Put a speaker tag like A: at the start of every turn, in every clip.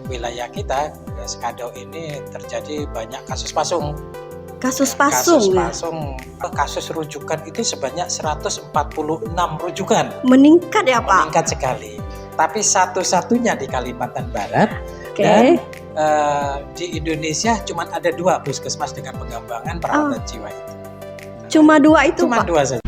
A: wilayah kita Skado ini terjadi banyak kasus pasung.
B: Kasus pasung ya?
A: Kasus rujukan itu sebanyak 146 rujukan.
B: Meningkat ya Pak?
A: Meningkat sekali. Tapi satu-satunya di Kalimantan Barat.
B: Okay.
A: Dan di Indonesia cuma ada 2 puskesmas dengan pengembangan perawatan jiwa itu.
B: Cuma 2 itu
A: Cuma
B: Pak?
A: 2 saja.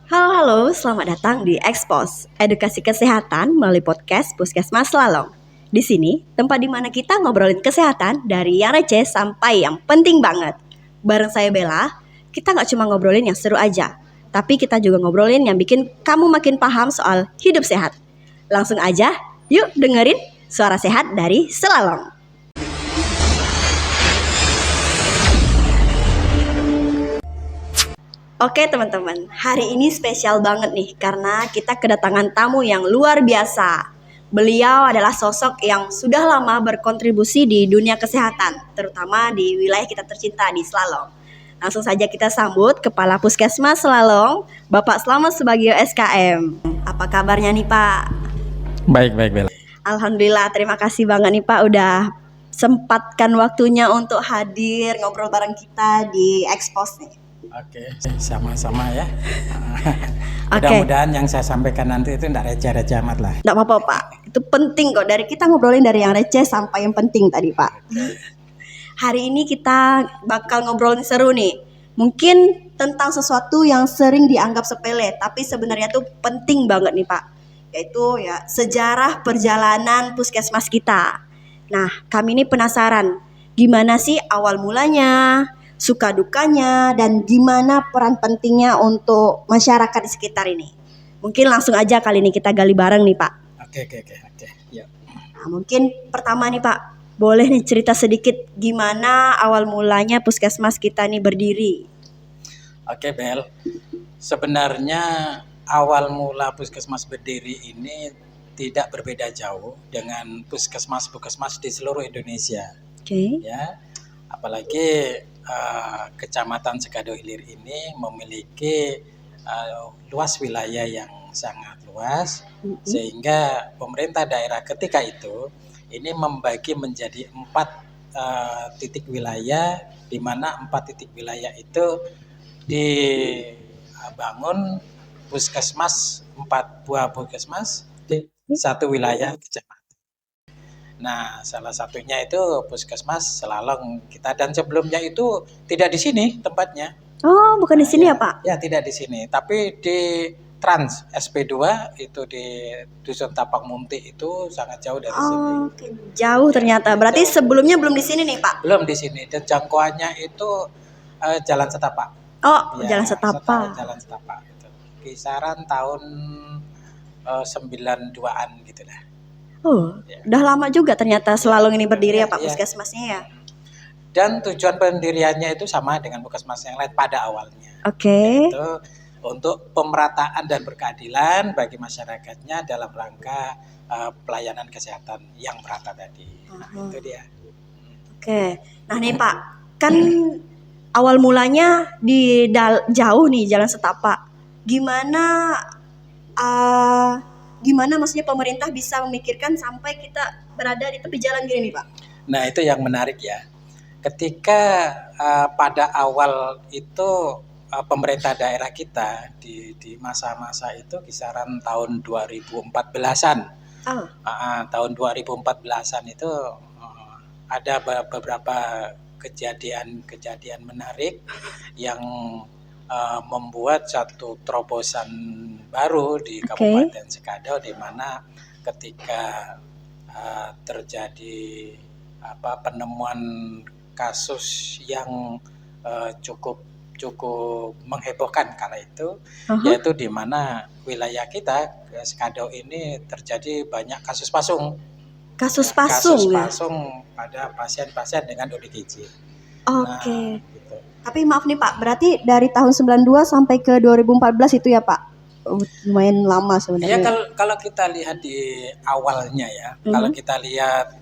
B: Halo, selamat datang di Expose, edukasi kesehatan melalui podcast Puskesmas Selalong. Di sini, tempat di mana kita ngobrolin kesehatan dari yang receh sampai yang penting banget. Bareng saya Bella, kita nggak cuma ngobrolin yang seru aja, tapi kita juga ngobrolin yang bikin kamu makin paham soal hidup sehat. Langsung aja, yuk dengerin suara sehat dari Selalong. Oke teman-teman, hari ini spesial banget nih karena kita kedatangan tamu yang luar biasa. Beliau adalah sosok yang sudah lama berkontribusi di dunia kesehatan, terutama di wilayah kita tercinta di Selalong. Langsung saja kita sambut Kepala Puskesmas Selalong, Bapak Slamet Subagio SKM. Apa kabarnya nih Pak?
A: Baik Bella.
B: Alhamdulillah, terima kasih banget nih Pak udah sempatkan waktunya untuk hadir ngobrol bareng kita di Expose nih.
A: Oke, sama-sama ya. Mudah-mudahan yang saya sampaikan nanti itu tidak receh-receh amat lah.
B: Tidak apa-apa Pak, itu penting kok. Dari kita ngobrolin dari yang receh sampai yang penting tadi Pak. Hari ini kita bakal ngobrolin seru nih. Mungkin tentang sesuatu yang sering dianggap sepele, tapi sebenarnya tuh penting banget nih Pak. Yaitu ya sejarah perjalanan puskesmas kita. Nah, kami ini penasaran, gimana sih awal mulanya, suka dukanya, dan gimana peran pentingnya untuk masyarakat di sekitar ini. Mungkin langsung aja kali ini kita gali bareng nih Pak.
A: Oke. Ya.
B: Nah, mungkin pertama nih Pak, boleh nih cerita sedikit gimana awal mulanya puskesmas kita nih berdiri.
A: Oke Bel, sebenarnya awal mula puskesmas berdiri ini tidak berbeda jauh dengan puskesmas-puskesmas di seluruh Indonesia.
B: Oke.
A: Ya, apalagi Kecamatan Skado Hilir ini memiliki luas wilayah yang sangat luas, sehingga pemerintah daerah ketika itu ini membagi menjadi 4 titik wilayah, di mana 4 titik wilayah itu dibangun puskesmas, 4 buah puskesmas di 1 wilayah kecamatan. Nah, salah satunya itu Puskesmas Selalong kita, dan sebelumnya itu tidak di sini tempatnya.
B: Oh, bukan di sini ya Pak?
A: Ya, tidak di sini, tapi di Trans SP2 itu di Dusun Tapak Munti itu sangat jauh dari sini.
B: Oke, jauh ternyata. Berarti sebelumnya belum di sini nih Pak?
A: Belum di sini, dan jangkauannya itu Jalan Setapak.
B: Oh,
A: Ya,
B: Jalan Setapak.
A: Jalan Setapak itu. Kisaran tahun 92-an gitu lah.
B: Oh, udah lama juga ternyata Selalong ini berdiri ya Pak puskesmasnya ya.
A: Dan tujuan pendiriannya itu sama dengan puskesmas yang lain pada awalnya.
B: Oke.
A: Yaitu untuk pemerataan dan berkeadilan bagi masyarakatnya dalam rangka pelayanan kesehatan yang merata tadi. Nah, itu dia.
B: Oke. Nah nih Pak, kan awal mulanya di jauh nih Jalan Setapak. Gimana maksudnya pemerintah bisa memikirkan sampai kita berada di tepi jalan gini nih Pak? Nah,
A: itu yang menarik ya. Ketika pada awal itu pemerintah daerah kita di masa-masa itu kisaran tahun 2014-an. Tahun 2014-an itu ada beberapa kejadian menarik yang membuat satu terobosan baru di Kabupaten Skado, di mana ketika terjadi penemuan kasus yang cukup menghebohkan kala itu, yaitu di mana wilayah kita Skado ini terjadi banyak kasus pasung.
B: Kasus pasung
A: pada pasien-pasien dengan ODGJ.
B: Oke. Gitu. Tapi maaf nih Pak, berarti dari tahun 92 sampai ke 2014 itu ya Pak? lumayan lama
A: Ya
B: sebenarnya.
A: kalau kita lihat di awalnya ya, kalau kita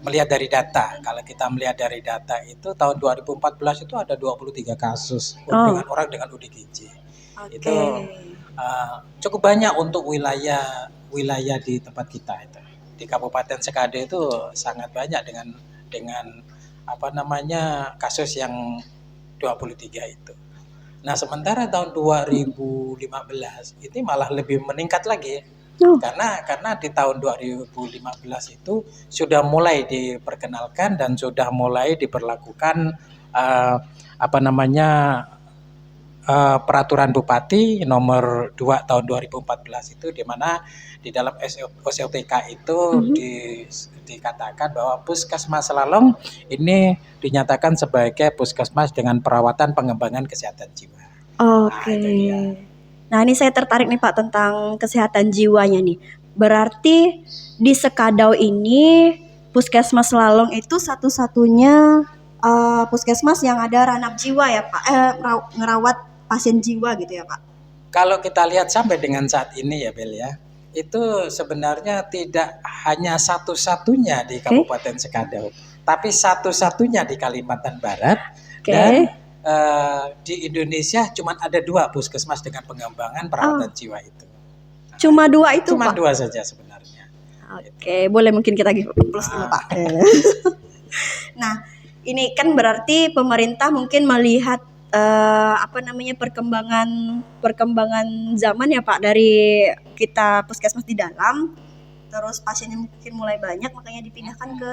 A: melihat dari data, kalau kita melihat dari data itu tahun 2014 itu ada 23 kasus dengan orang dengan ODGJ. Itu cukup banyak untuk wilayah di tempat kita itu. Di Kabupaten Sekado itu sangat banyak dengan kasus yang 23 itu. Nah, sementara tahun 2015 ini malah lebih meningkat lagi. Karena di tahun 2015 itu sudah mulai diperkenalkan dan sudah mulai diberlakukan peraturan Bupati nomor 2 tahun 2014 itu, di mana di dalam SOTK itu dikatakan bahwa Puskesmas Selalong ini dinyatakan sebagai puskesmas dengan perawatan pengembangan kesehatan jiwa.
B: Oke. Nah, ini saya tertarik nih Pak tentang kesehatan jiwanya nih. Berarti di Sekadau ini Puskesmas Selalong itu satu-satunya puskesmas yang ada ranap jiwa ya Pak, ngerawat pasien jiwa gitu ya Pak.
A: Kalau kita lihat sampai dengan saat ini ya Bel ya, itu sebenarnya tidak hanya satu-satunya di Kabupaten Sekadau, tapi satu-satunya di Kalimantan Barat. Dan di Indonesia cuma ada 2 puskesmas dengan pengembangan perawatan jiwa itu.
B: Cuma 2 itu
A: Cuma
B: Pak?
A: 2 saja sebenarnya.
B: Oke, boleh mungkin kita plus dulu Pak. Nah, ini kan berarti pemerintah mungkin melihat perkembangan zaman ya Pak, dari kita puskesmas di dalam, terus pasiennya mungkin mulai banyak, makanya dipindahkan ke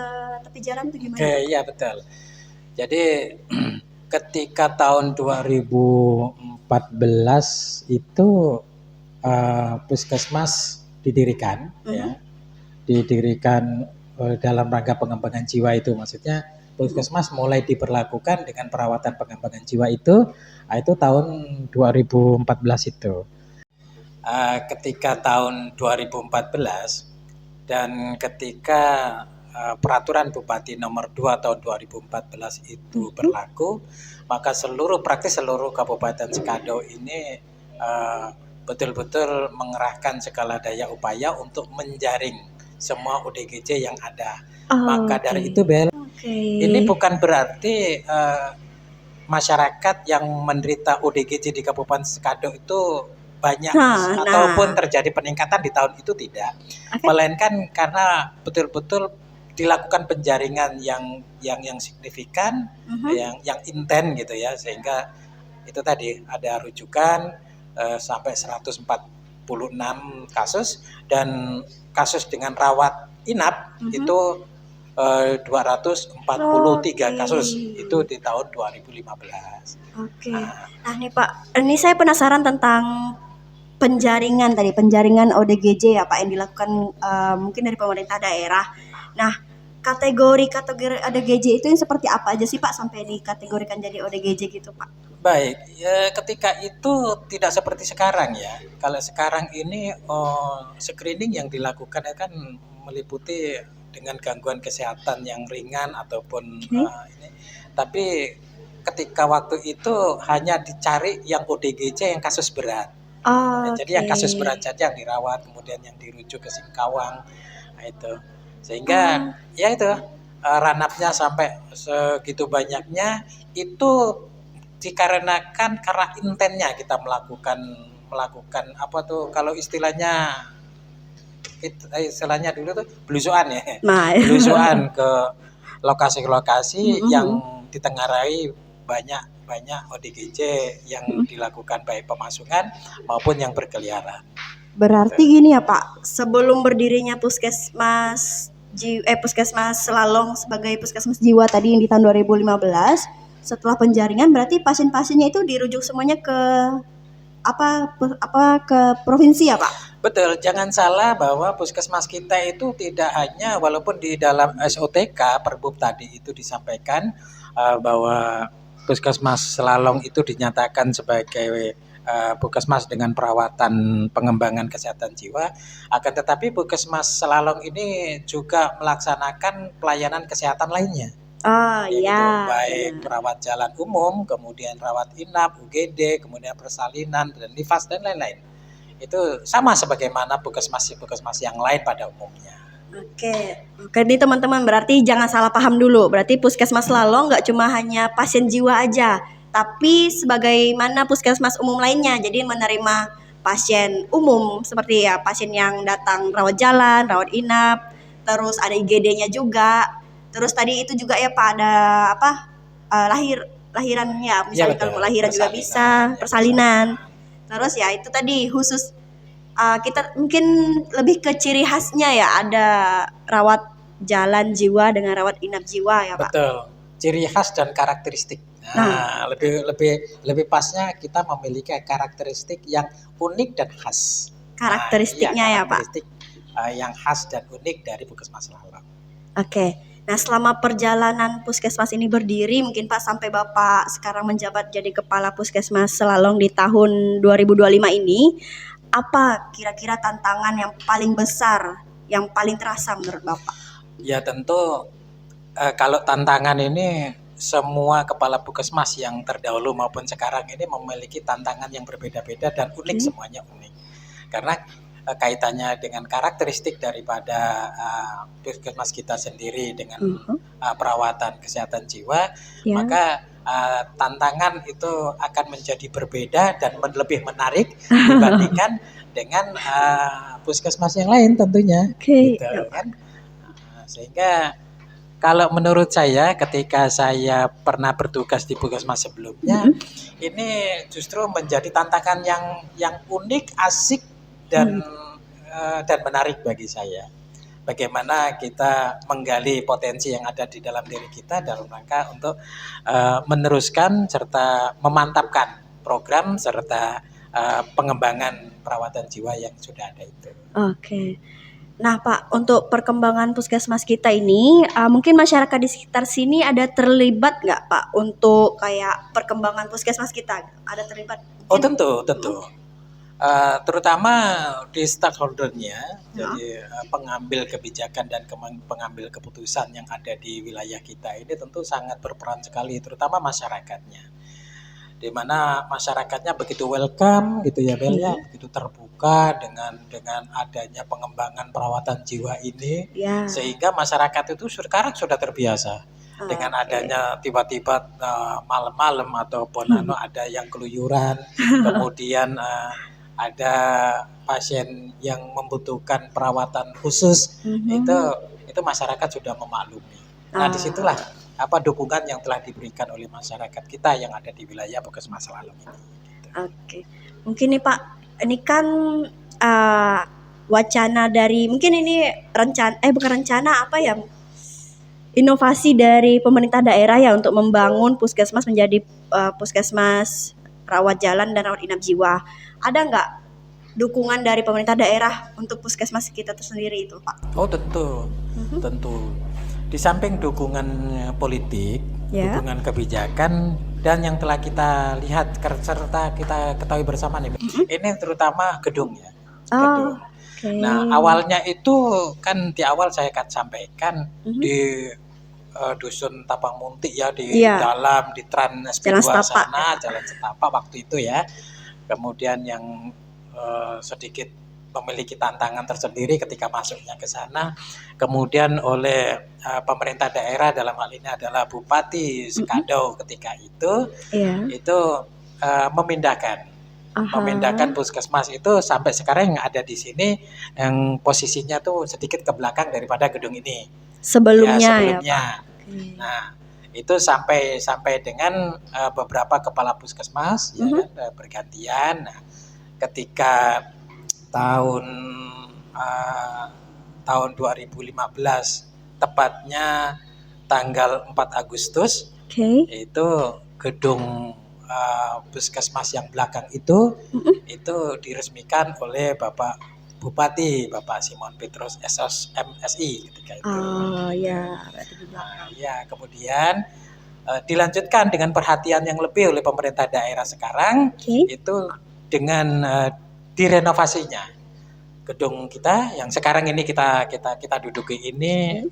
B: tepi jalan itu gimana?
A: Iya betul. Jadi ketika tahun 2014 itu puskesmas didirikan, ya, didirikan dalam rangka pengembangan jiwa itu, maksudnya puskesmas mulai diberlakukan dengan perawatan pengembangan jiwa itu tahun 2014 itu. Ketika tahun 2014 dan ketika peraturan Bupati nomor 2 tahun 2014 itu berlaku, maka praktis seluruh Kabupaten Sekado ini betul-betul mengerahkan segala daya upaya untuk menjaring semua ODGJ yang ada. Maka dari itu Bel, ini bukan berarti masyarakat yang menderita ODGJ di Kabupaten Sekado itu banyak ataupun terjadi peningkatan di tahun itu, tidak. Melainkan karena betul-betul dilakukan penjaringan yang signifikan, yang intens gitu ya, sehingga itu tadi ada rujukan sampai 146 kasus, dan kasus dengan rawat inap itu 243 kasus itu di tahun 2015.
B: Nah nih Pak, ini saya penasaran tentang penjaringan ODGJ ya Pak yang dilakukan mungkin dari pemerintah daerah. Nah, kategori ODGJ itu yang seperti apa aja sih Pak sampai dikategorikan jadi ODGJ gitu Pak?
A: Baik, ya, ketika itu tidak seperti sekarang ya. Kalau sekarang ini screening yang dilakukan kan meliputi dengan gangguan kesehatan yang ringan ataupun ini. Tapi ketika waktu itu hanya dicari yang ODGJ yang kasus berat. Jadi yang kasus berat saja yang dirawat, kemudian yang dirujuk ke Singkawang. Nah, itu. Sehingga ya itu ranapnya sampai segitu banyaknya itu dikarenakan karena intennya kita melakukan apa tuh, kalau istilahnya dulu tuh belusuan ya. Belusuan ke lokasi-lokasi yang ditengarai banyak ODGJ yang dilakukan baik pemasungan maupun yang berkeliaran.
B: Berarti gini ya Pak, sebelum berdirinya Puskesmas Selalong sebagai puskesmas jiwa tadi yang di tahun 2015, setelah penjaringan berarti pasien-pasiennya itu dirujuk semuanya ke ke provinsi ya Pak?
A: Betul, jangan salah bahwa puskesmas kita itu tidak hanya, walaupun di dalam SOTK Perbub tadi itu disampaikan bahwa Puskesmas Selalong itu dinyatakan sebagai puskesmas dengan perawatan pengembangan kesehatan jiwa, akan tetapi Puskesmas Selalong ini juga melaksanakan pelayanan kesehatan lainnya. Baik perawat jalan umum, kemudian rawat inap, UGD, kemudian persalinan dan nifas dan lain-lain. itu sama sebagaimana puskesmas yang lain pada umumnya.
B: Oke, nih teman-teman, berarti jangan salah paham dulu. Berarti Puskesmas Lalong nggak cuma hanya pasien jiwa aja, tapi sebagaimana puskesmas umum lainnya. Jadi menerima pasien umum seperti ya pasien yang datang rawat jalan, rawat inap, terus ada IGD-nya juga. Terus tadi itu juga ya Pak ada apa lahiran ya, misalnya kalau mau lahiran juga bisa, persalinan. Terus ya itu tadi khusus kita mungkin lebih ke ciri khasnya ya, ada rawat jalan jiwa dengan rawat inap jiwa ya Pak.
A: Betul, ciri khas dan karakteristik. Nah, lebih pasnya kita memiliki karakteristik yang unik dan khas.
B: Karakteristiknya ya Pak.
A: Karakteristik yang khas dan unik dari Puskesmas Lalong.
B: Oke. Nah, selama perjalanan Puskesmas ini berdiri, mungkin Pak sampai Bapak sekarang menjabat jadi Kepala Puskesmas Lalong di tahun 2025 ini, apa kira-kira tantangan yang paling besar, yang paling terasa menurut Bapak?
A: Ya tentu kalau tantangan ini semua kepala puskesmas yang terdahulu maupun sekarang ini memiliki tantangan yang berbeda-beda dan unik, semuanya unik. Karena kaitannya dengan karakteristik daripada puskesmas kita sendiri dengan perawatan kesehatan jiwa, maka tantangan itu akan menjadi berbeda dan lebih menarik dibandingkan dengan puskesmas yang lain tentunya. Gitu, kan? Sehingga kalau menurut saya ketika saya pernah bertugas di puskesmas sebelumnya, ini justru menjadi tantangan yang unik, asik dan menarik bagi saya. Bagaimana kita menggali potensi yang ada di dalam diri kita dalam rangka untuk meneruskan serta memantapkan program serta pengembangan perawatan jiwa yang sudah ada itu.
B: Oke. Nah Pak, untuk perkembangan puskesmas kita ini, mungkin masyarakat di sekitar sini ada terlibat nggak Pak untuk kayak perkembangan puskesmas kita? Ada terlibat?
A: Oh tentu. Terutama di stakeholdernya, jadi pengambil kebijakan dan pengambil keputusan yang ada di wilayah kita ini tentu sangat berperan sekali, terutama masyarakatnya. Di mana masyarakatnya begitu welcome gitu ya Bel ya, begitu terbuka dengan adanya pengembangan perawatan jiwa ini, sehingga masyarakat itu sekarang sudah terbiasa dengan adanya tiba-tiba malam-malam ataupun ada yang keluyuran, kemudian ada pasien yang membutuhkan perawatan khusus, itu masyarakat sudah memaklumi. Nah disitulah dukungan yang telah diberikan oleh masyarakat kita yang ada di wilayah Puskesmas Lalong ini.
B: Oke, mungkin nih Pak, ini kan wacana dari mungkin ini inovasi dari pemerintah daerah ya untuk membangun puskesmas menjadi puskesmas rawat jalan dan rawat inap jiwa. Ada nggak dukungan dari pemerintah daerah untuk puskesmas kita tersendiri itu Pak?
A: Oh tentu. Di samping dukungan politik, dukungan kebijakan dan yang telah kita lihat serta kita ketahui bersama nih, ini terutama gedung ya. Gedung. Nah awalnya itu kan di awal saya akan sampaikan di dusun Tapang Munti ya, di dalam di Trans SP2 sana, Jalan Setapak waktu itu ya. Kemudian yang sedikit memiliki tantangan tersendiri ketika masuknya ke sana. Kemudian oleh pemerintah daerah dalam hal ini adalah Bupati Sekadau ketika itu memindahkan puskesmas itu sampai sekarang yang ada di sini yang posisinya tuh sedikit ke belakang daripada gedung ini. Sebelumnya. Ya, nah, itu sampai dengan beberapa kepala puskesmas bergantian. Nah, ketika tahun 2015 tepatnya tanggal 4 Agustus itu gedung puskesmas yang belakang itu diresmikan oleh Bapak Bupati, Bapak Simon Petrus SOS MSI ketika itu. Kemudian dilanjutkan dengan perhatian yang lebih oleh pemerintah daerah sekarang itu dengan direnovasinya gedung kita yang sekarang ini kita duduki ini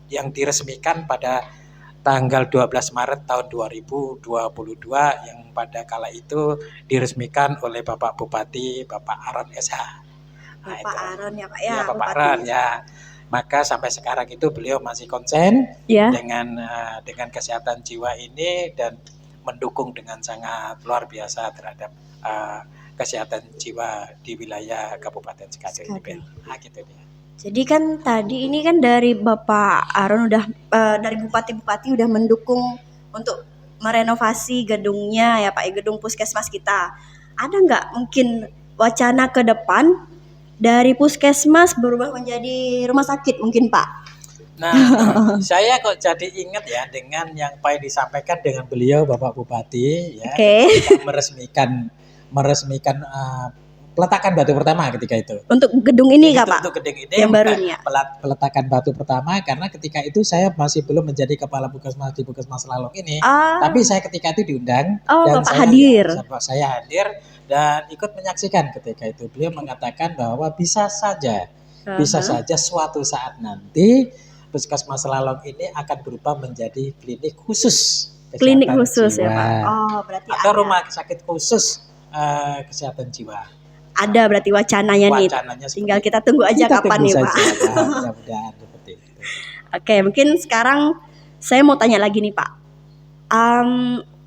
A: yang diresmikan pada tanggal 12 Maret tahun 2022 yang pada kala itu diresmikan oleh Bapak Bupati Bapak Aron SH. Nah,
B: Bapak
A: itu.
B: Aron ya Pak ya.
A: Iya, Bapak
B: Bupati.
A: Aron ya. Maka sampai sekarang itu beliau masih konsen
B: Ya.
A: dengan kesehatan jiwa ini dan mendukung dengan sangat luar biasa terhadap kesehatan jiwa di wilayah Kabupaten Sekado ini, Bel. Nah, gitu dia.
B: Jadi kan tadi ini kan dari Bapak Aron udah dari bupati-bupati udah mendukung untuk merenovasi gedungnya ya Pak, gedung puskesmas kita. Ada nggak mungkin wacana ke depan dari puskesmas berubah menjadi rumah sakit mungkin Pak?
A: Nah, saya kok jadi ingat ya dengan yang Pak disampaikan dengan beliau Bapak Bupati ya, ketika meresmikan peletakan batu pertama ketika itu.
B: Untuk gedung ini Kak Pak?
A: Untuk gedung ini
B: yang baru nih ya.
A: Peletakan batu pertama karena ketika itu saya masih belum menjadi kepala puskesmas di Puskesmas Selalong ini. Tapi saya ketika itu diundang dan
B: Bapak hadir.
A: Saya hadir dan ikut menyaksikan ketika itu. Beliau mengatakan bahwa bisa saja suatu saat nanti Puskesmas Selalong ini akan berubah menjadi klinik khusus
B: Klinik khusus
A: jiwa.
B: ya Pak. Berarti
A: atau rumah sakit khusus kesehatan jiwa.
B: Ada berarti wacananya nih. Tinggal kita tunggu aja kapan nih Pak.
A: Mudah-mudahan seperti itu.
B: Oke, mungkin sekarang saya mau tanya lagi nih Pak.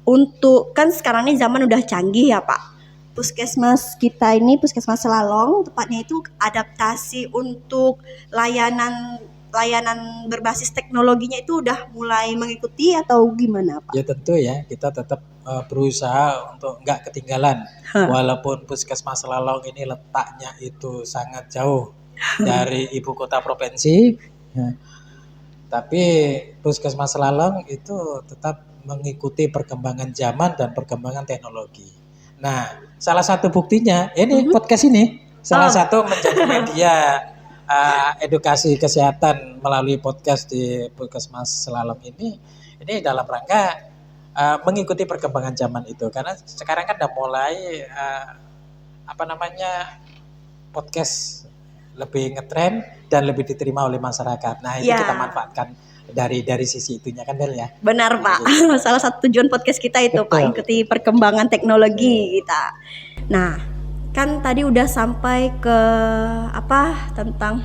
B: Untuk kan sekarang ini zaman udah canggih ya Pak. Puskesmas kita ini, Puskesmas Selalong, tepatnya itu adaptasi untuk layanan berbasis teknologinya itu udah mulai mengikuti atau gimana Pak?
A: Ya tentu ya, kita tetap berusaha untuk nggak ketinggalan. Walaupun Puskesmas Selalong ini letaknya itu sangat jauh dari ibu kota provinsi, ya, tapi Puskesmas Selalong itu tetap mengikuti perkembangan zaman dan perkembangan teknologi. Nah, salah satu buktinya ini podcast ini, salah satu menjadi media edukasi kesehatan melalui podcast di Puskesmas Selalong ini dalam rangka mengikuti perkembangan zaman itu, karena sekarang kan udah mulai podcast lebih ngetren dan lebih diterima oleh masyarakat. Nah, itu kita manfaatkan dari sisi itunya kan Bel ya.
B: Benar Pak. Salah satu tujuan podcast kita itu Pak, ikuti perkembangan teknologi kita. Nah, kan tadi udah sampai ke tentang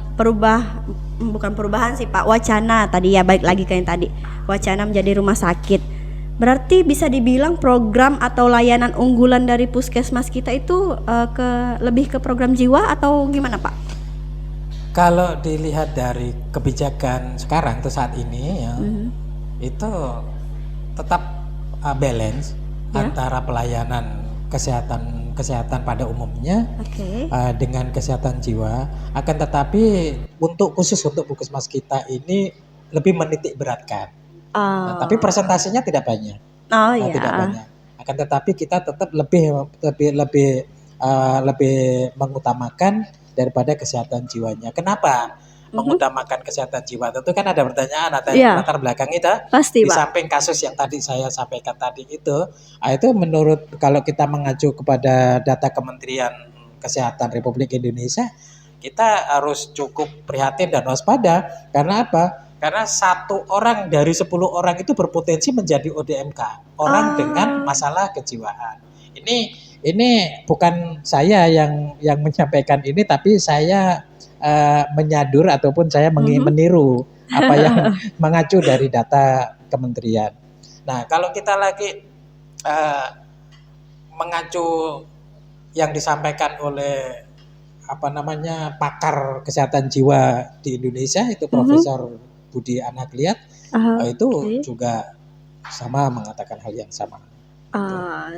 B: bukan perubahan sih Pak, wacana tadi ya, balik lagi ke yang tadi, wacana menjadi rumah sakit. Berarti bisa dibilang program atau layanan unggulan dari puskesmas kita itu lebih ke program jiwa atau gimana Pak?
A: Kalau dilihat dari kebijakan sekarang atau saat ini ya, itu tetap balance antara pelayanan kesehatan pada umumnya dengan kesehatan jiwa. Akan tetapi khusus untuk puskesmas kita ini lebih menitik beratkan. Tapi presentasinya tidak banyak. Tidak banyak. Akan tetapi kita tetap lebih mengutamakan daripada kesehatan jiwanya. Kenapa? Mengutamakan kesehatan jiwa, tentu kan ada pertanyaan latar belakang itu.
B: Pasti,
A: di
B: Pak.
A: Samping kasus yang tadi saya sampaikan tadi itu menurut kalau kita mengacu kepada data Kementerian Kesehatan Republik Indonesia, kita harus cukup prihatin dan waspada. Karena apa? Karena 1 orang dari 10 orang itu berpotensi menjadi ODMK, orang dengan masalah kejiwaan. Ini bukan saya yang menyampaikan ini, tapi saya menyadur ataupun saya meniru apa yang mengacu dari data kementerian. Nah, kalau kita lagi mengacu yang disampaikan oleh pakar kesehatan jiwa di Indonesia itu Profesor Budi Anakliat, itu juga sama mengatakan hal yang sama.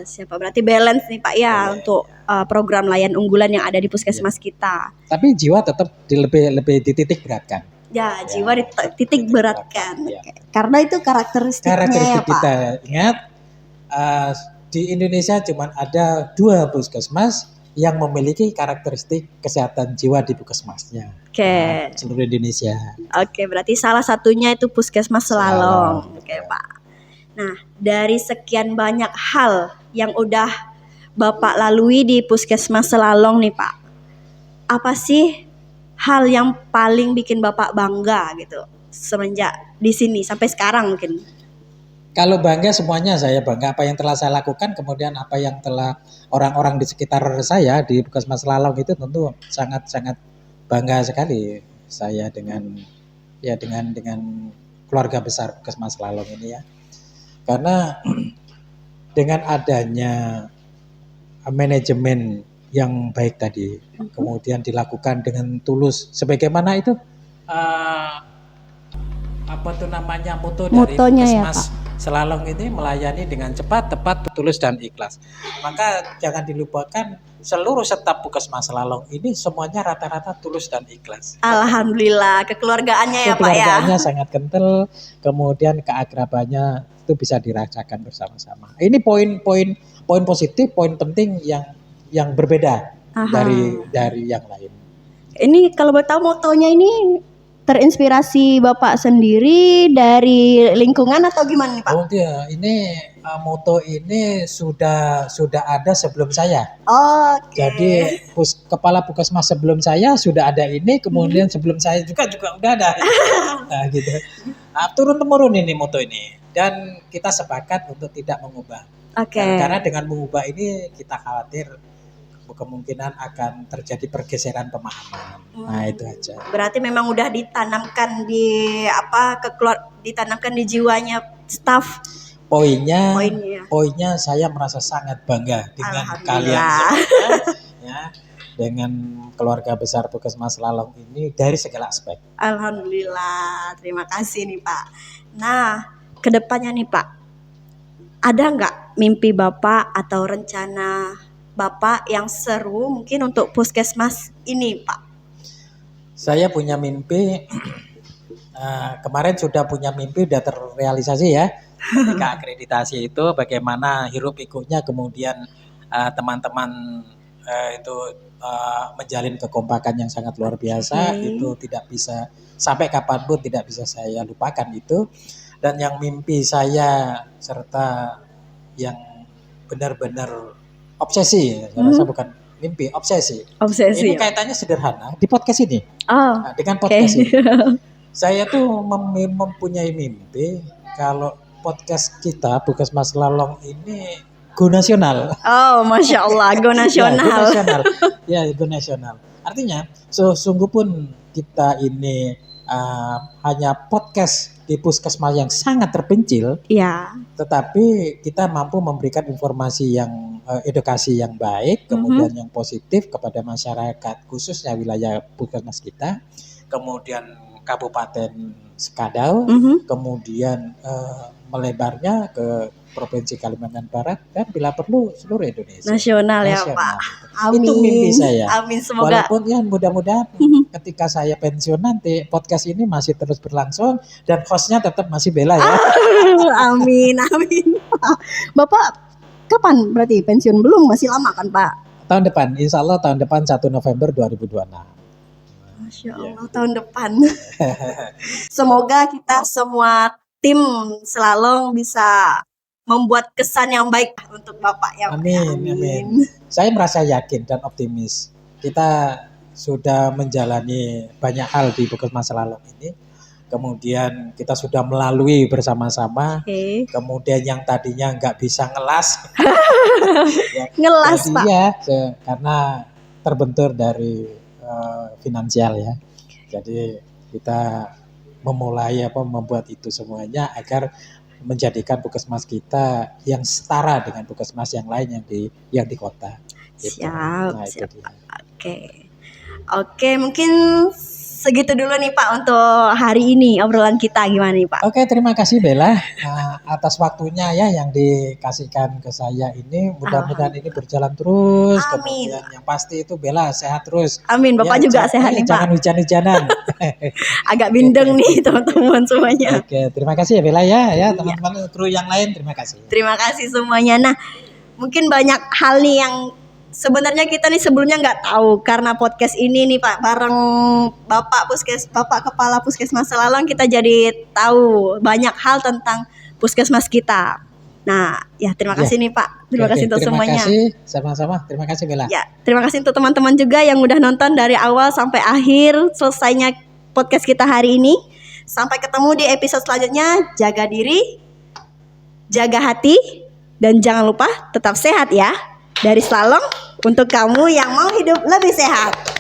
B: Siapa berarti balance nih Pak ya untuk program layan unggulan yang ada di puskesmas kita.
A: Tapi jiwa tetap lebih dititik beratkan.
B: Ya, jiwa dititik beratkan. Karena itu karakteristiknya ya Pak.
A: Kita ingat di Indonesia cuma ada 2 puskesmas yang memiliki karakteristik kesehatan jiwa di puskesmasnya. Seluruh Indonesia.
B: Berarti salah satunya itu Puskesmas Selalong. Pak. Nah, dari sekian banyak hal yang udah Bapak lalui di Puskesmas Selalong nih Pak, apa sih hal yang paling bikin Bapak bangga gitu semenjak di sini sampai sekarang mungkin?
A: Kalau bangga semuanya saya bangga apa yang telah saya lakukan, kemudian apa yang telah orang-orang di sekitar saya di Puskesmas Lalong itu tentu sangat-sangat bangga sekali saya dengan keluarga besar Puskesmas Lalong ini ya. Karena dengan adanya manajemen yang baik tadi, kemudian dilakukan dengan tulus, sebagaimana itu apa tuh namanya moto dari
B: Motonya ya,
A: Puskesmas Selalong ini, melayani dengan cepat, tepat, tulus dan ikhlas. Maka jangan dilupakan seluruh staf Puskesmas Selalong ini semuanya rata-rata tulus dan ikhlas.
B: Alhamdulillah, kekeluargaannya ya Pak ya.
A: Keluarganya sangat kental, kemudian keakrabannya itu bisa dirasakan bersama-sama. Ini poin positif, poin penting yang berbeda
B: Aha.
A: dari yang lain.
B: Ini kalau boleh tahu motonya ini terinspirasi Bapak sendiri dari lingkungan atau gimana nih Pak?
A: Oh dia, ini moto ini sudah ada sebelum saya.
B: Oke.
A: Jadi kepala Puskesmas sebelum saya sudah ada ini, kemudian sebelum saya juga udah ada. Nah, gitu. Turun temurun ini moto ini, dan kita sepakat untuk tidak mengubah.
B: Oke.
A: Karena dengan mengubah ini kita khawatir kemungkinan akan terjadi pergeseran pemahaman. Nah itu aja.
B: Berarti memang udah ditanamkan ditanamkan di jiwanya staf.
A: Poinnya saya merasa sangat bangga dengan kalian semua, ya, dengan keluarga besar Puskesmas Lalong ini dari segala aspek.
B: Alhamdulillah, terima kasih nih Pak. Nah, kedepannya nih Pak, ada nggak mimpi Bapak atau rencana Bapak yang seru mungkin untuk Puskesmas ini Pak?
A: Saya punya mimpi, kemarin sudah punya mimpi, udah terrealisasi ya. Ketika akreditasi itu bagaimana hiruk pikuknya, kemudian teman-teman itu menjalin kekompakan yang sangat luar biasa. Itu tidak bisa sampai kapanpun tidak bisa saya lupakan itu. Dan yang mimpi saya serta yang benar-benar obsesi, saya rasa bukan mimpi, obsesi. Ini kaitannya sederhana di podcast ini. Dengan podcast ini, saya tuh mempunyai mimpi kalau podcast kita Puskesmas Lalong ini go nasional.
B: Oh, masya Allah, go nasional.
A: Go nasional. Artinya, sesungguh pun kita ini hanya podcast di puskesmas yang sangat terpencil,
B: ya.
A: Tetapi kita mampu memberikan informasi yang edukasi yang baik, kemudian yang positif kepada masyarakat, khususnya wilayah puskesmas kita, kemudian Kabupaten Sekadau, kemudian melebarnya ke Provinsi Kalimantan Barat, dan bila perlu seluruh Indonesia.
B: Nasional ya Pak. Amin.
A: Itu mimpi saya.
B: Amin, semoga.
A: Walaupun ya mudah-mudahan ketika saya pensiun nanti podcast ini masih terus berlangsung dan hostnya tetap masih Bella ya.
B: Amin. Bapak kapan berarti pensiun? Belum, masih lama kan Pak?
A: Tahun depan, insya Allah tahun depan 1 November 2026.
B: Masya Allah, tahun depan. Semoga kita semua tim Selalong bisa membuat kesan yang baik untuk Bapak ya.
A: Amin. Saya merasa yakin dan optimis. Kita sudah menjalani banyak hal di Puskesmas Selalong ini. Kemudian kita sudah melalui bersama-sama. Kemudian yang tadinya nggak bisa ngelas.
B: Ngelas Pak.
A: Iya, karena terbentur dari finansial ya. Jadi kita membuat itu semuanya agar menjadikan puskesmas kita yang setara dengan puskesmas yang lain yang di kota. Gitu.
B: Siap. Oke, mungkin segitu dulu nih Pak untuk hari ini obrolan kita, gimana nih Pak?
A: Oke, terima kasih Bella atas waktunya ya yang dikasihkan ke saya ini. Mudah-mudahan ini berjalan terus.
B: Amin.
A: Kemudian yang pasti itu Bella sehat terus.
B: Amin, Bapak juga sehat nih Pak.
A: Jangan hujan-hujanan.
B: Agak bindeng nih teman-teman semuanya.
A: Oke, terima kasih ya Bella ya teman-teman kru yang lain, terima kasih.
B: Terima kasih semuanya. Nah, mungkin banyak hal nih yang sebenarnya kita nih sebelumnya nggak tahu, karena podcast ini nih Pak bareng Bapak Kepala Puskesmas Selalong, kita jadi tahu banyak hal tentang puskesmas kita. Nah, ya terima kasih nih Pak. Terima kasih untuk semuanya.
A: Terima kasih sama-sama. Terima kasih Bella.
B: Ya, terima kasih untuk teman-teman juga yang udah nonton dari awal sampai akhir selesainya podcast kita hari ini. Sampai ketemu di episode selanjutnya. Jaga diri. jaga hati, dan jangan lupa tetap sehat ya. Dari Slalom untuk kamu yang mau hidup lebih sehat.